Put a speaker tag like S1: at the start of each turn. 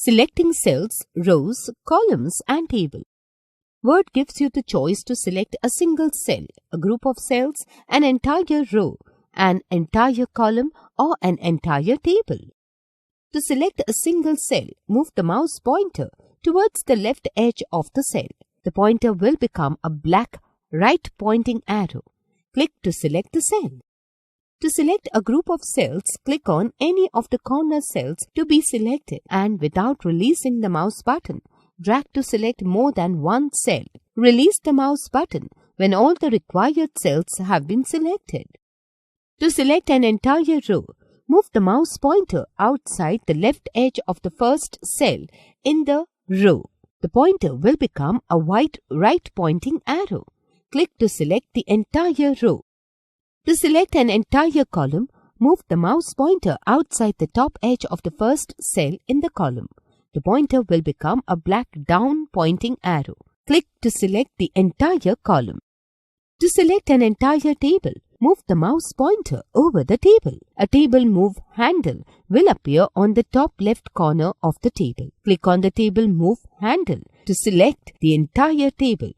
S1: Selecting cells, rows, columns and table. Word gives you the choice to select a single cell, a group of cells, an entire row, an entire column or an entire table. To select a single cell, move the mouse pointer towards the left edge of the cell. The pointer will become a black right pointing arrow. Click to select the cell. To select a group of cells, click on any of the corner cells to be selected and without releasing the mouse button, drag to select more than one cell. Release the mouse button when all the required cells have been selected. To select an entire row, move the mouse pointer outside the left edge of the first cell in the row. The pointer will become a white right pointing arrow. Click to select the entire row. To select an entire column, move the mouse pointer outside the top edge of the first cell in the column. The pointer will become a black down pointing arrow. Click to select the entire column. To select an entire table, move the mouse pointer over the table. A table move handle will appear on the top left corner of the table. Click on the table move handle to select the entire table.